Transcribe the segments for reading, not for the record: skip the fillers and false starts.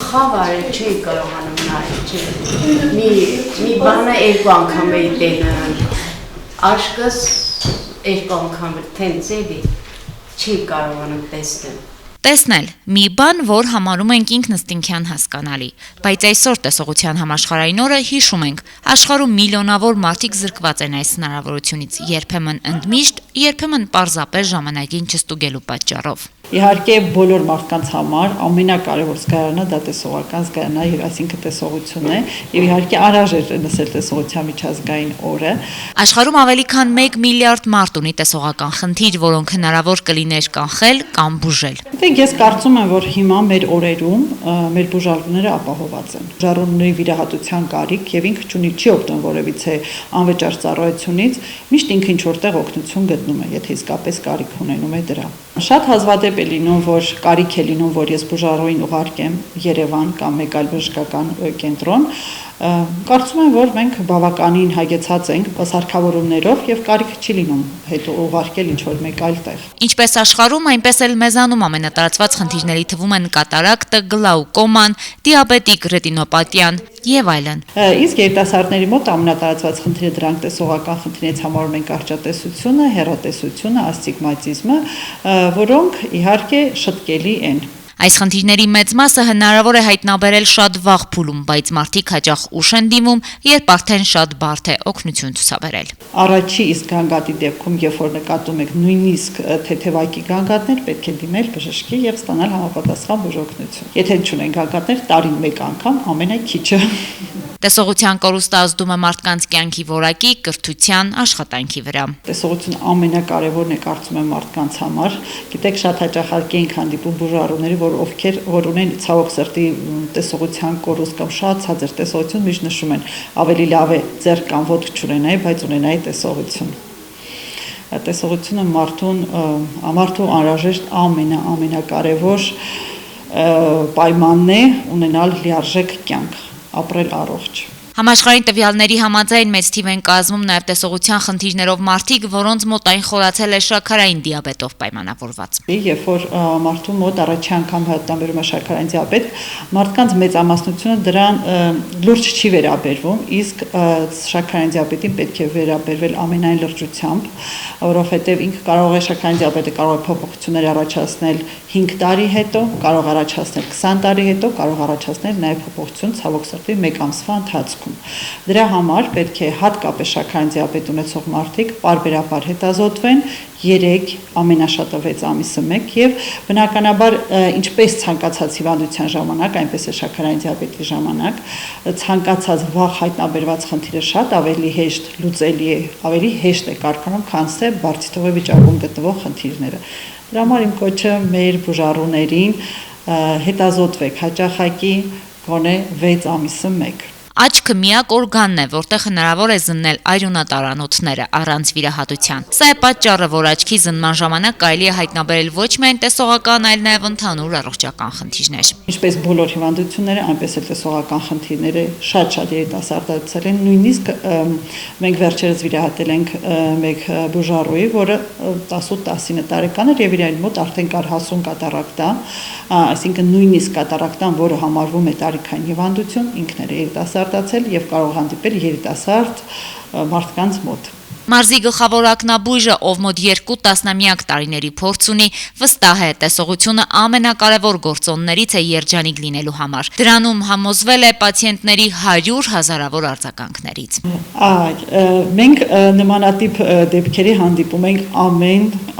խավարը չի կարողանում նայել, մի բանը երկու անգամ էի տենը, աշկս երկու անգամ թենց էլի, չի կարողանում տեսնել։ Տեսնել մի բան, որ համարում ենք ինքնըստինքյան հասկանալի, բայց այսօր տեսողության համաշխարհային օրը հիշում ենք, աշխարհում միլիոնավոր մարդիկ զրկված են այս հնարավորությունից, երբեմն ընդմիշտ, երբեմն պարզապես ժամանակին չստուգելու պատճառով։ Իհարկե բոլոր մարդկանց համար ամենակարևոր զգայարանը դա տեսողական զգայարն է, այսինքն տեսողությունն է, եւ իհարկե անհրաժեշտ է նշել տեսողության միջազգային օրը։ Աշխարհում ավելի քան 1 միլիարդ մարդ ունի տեսողական խնդիր, որոնք հնարավոր կլիներ կանխել կամ բուժել։ Ես կարծում եմ, որ հիմա մեր օրերում մեր բուժարունները ապահոված են։ Բուժարունների վիրահատության կարիք եւ ինքը չի օգտվում որևիցե անվճար ծառայությունից, միշտ ինքը ինչ որտեղ օգնություն գտնում է, եթե իսկապես կարիք ունենում է դրա։ Շատ հազվադեպ է լինում, որ կարիք է լինում, որ ես բուժարուին ուղարկեմ Երևան կամ մեկ այլ բժշկական կենտրոն, կարծում եմ, որ մենք բավականին հագեցած ենք սարքավորումներով եւ կարիք չի լինում հետո ուղարկել ինչ-որ մեկ այլ տեղ։ Ինչպես աշխարհում, այնպես էլ մեզանում ամենատարածված խնդիրների թվում են կատարակտը, գլաուկոման, դիաբետիկ ռետինոպաթիան եւ այլն։ Իսկ երիտասարդների մոտ ամենատարածված խնդիրը դրանք տեսողական խնդիրներից համարում են կարճատեսությունը, հեռատեսությունը, ասթիգմատիզմը, որոնք իհարկե շտկելի են։ Այս խնդիրների մեծ մասը հնարավոր է հայտնաբերել շատ վաղ փուլում, բայց մարդիկ հաճախ ուշ են դիմում, երբ արդեն շատ բարդ է օգնություն ցուցաբերել։ Առաջի իսկ գանգատի դեպքում, երբ որ նկատում եք նույնիսկ թեթևակի գանգատներ, պետք է դիմել բժշկի եւ ստանալ համապատասխան բուժօգնություն։ Եթե չունեն գանգատներ, տարին մեկ անգամ ամենաքիչը։ Տեսողության կորուստը ազդում է մարդկանց կյանքի որակի, կրթության, աշխատանքի վրա։ Տեսողությունը ամենակարևորն է, կարծում եմ, մարդկանց համար։ Գիտեք, շատ հաճախակի ենք հանդիպում բուժարուների, որ ունեն ցավոք սրտի տեսողության կորուստ կամ շատ ցածր տեսողություն, միշտ նշում են, ավելի լավ է ձեռք կամ ոտք չունենայի, բայց ունենայի տեսողություն։ Տեսողությունը մարդու անհրաժեշտ ամենակարևոր պայմանն է ունենալ լիարժեք կյանք, ապրել առողջ։ Համաշխարհային տվյալների համաձայն մեծ թիվ են կազմում նաև տեսողության խնդիրներով մարդիկ, որոնց մոտ այն խորացել է շաքարային դիաբետով պայմանավորված։ Երբ որ մարդու մոտ առաջի անգամ հայտնաբերում է շաքարային դիաբետ, մարդկանց մեծամասնությունը դրան լուրջ չի վերաբերվում, իսկ շաքարային դիաբետին պետք է վերաբերվել ամենայն լրջությամբ, որովհետև ինքը կարող է շաքարային դիաբետը կարող է փոփոխություններ առաջացնել 5 տարի հետո, կարող առաջացնել 20 տարի հետո, կարող առաջացնել նաև փոփոխություն ցավոք սրտի 1 ամսվա ընթացքում։ Դրա համար պետք է հատկապես շաքարային դիաբետ ունեցող մարդիկ պարբերաբար հետազոտվեն 3, ամենաշատը 6 ամիսը 1 եւ բնականաբար ինչպես ցանկացած հիվանդության ժամանակ, այնպես է շաքարային դիաբետի ժամանակ, ցանկացած վաղ հայտնաբերված խնդիրը շատ ավելի հեշտ լուծելի է, ավելի հեշտ է կարգանում, քան թե բարձր թվով վիճակում գտնվող խնդիրները։ Դրա համար իմ կոչը մեր բուժարուներին հետազոտվեք հաճախակի գոնե 6 ամիսը 1։ Աչքը միակ օրգանն է, որտեղ հնարավոր է զննել արյունատարանոթները առանց վիրահատության։ Սա է պատճառը, որ աչքի զնման ժամանակ կարելի է հայտնաբերել ոչ միայն տեսողական, այլ նաև ընդհանուր առողջական խնդիրներ։ Ինչպես բոլոր հիվանդությունները, այնպես էլ տեսողական խնդիրները շատ երիտասարդացել են։ Նույնիսկ մենք վերջերս վիրահատել ենք մեկ բուժարուի, որը 18-19 տարեկան էր եւ իր մոտ արդեն կար հասուն կատարակտա, այսինքն նույնիսկ կատարակտան, որը համարվում է տարիքային հիվանդություն, ինքն էր երիտասարդացել եւ կարող հանդիպել երիտասարդ մարդկանց մոտ։ Մարզի գլխավոր ակնաբույժը, ով մոտ 2 տասնամյակ տարիների փորձ ունի, վստահ է տեսողությունը ամենակարևոր գործոններից է երջանիկ լինելու համար։ Դրանում համոզվել է պացիենտների 100 հազարավոր արձագանքներից։ Մենք նմանատիպ դեպքերի հանդիպում ենք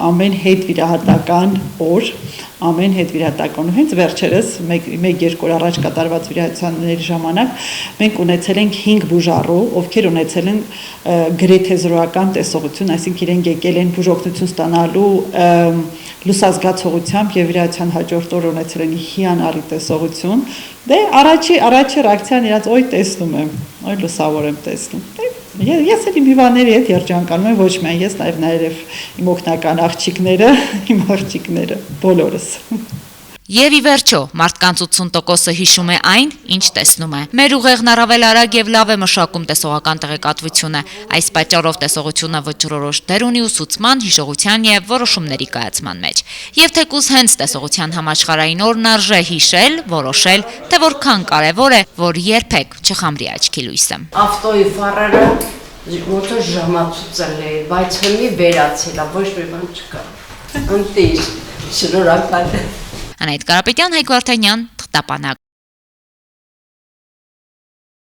ամեն հետվիրահատական օր, ամեն հետվիրահատական հենց վերջերս 1-2 օր առաջ կատարված վիրահատությունների ժամանակ մենք ունեցել ենք 5 բուժարու, ովքեր ունեցել են գրեթե զրոական տեսողություն, այսինքն իրենք եկել են բուժօգնություն ստանալու լուսազգացողությամբ եւ վիրահատության հաջորդ օրը ունեցել են հիանալի տեսողություն։ Դե առաջի ռեակցիան իրաց օй տեսնում եմ, օй լուսավոր եմ տեսնում։ Ես էլ իմ հիվանդների հետ երջանկանում եմ, ոչ միայն ես, նաև իմ օգնական աղջիկները, իմ աղջիկները, բոլորս։ Եվ ի վերջո, մարդկանց 80%-ը հիշում է այն, ինչ տեսնում է։ Մեր ուղեղն առավել արագ եւ լավ է մշակում տեսողական տեղեկատվությունը։ Այս պատճառով տեսողությունը ոչռորոշ դեր ունի ուսուցման, հիշողության եւ որոշումների կայացման մեջ։ Եվ թեկուզ հենց տեսողության համաշխարհային օրն արժե հիշել, որոշել, թե որքան կարեւոր է, որ երբեք չխամրի աչքի լույսը։ Ավտոյի ֆարերը ոնց որ ժամացուցել է, բայց հիմի վերացել է, ոչ մի բան չկա։ Ընտիր, շնորհակալ եմ։ Անահիտ Կարապետյան, Հայկ Վարդանյան, Թղթապանակ։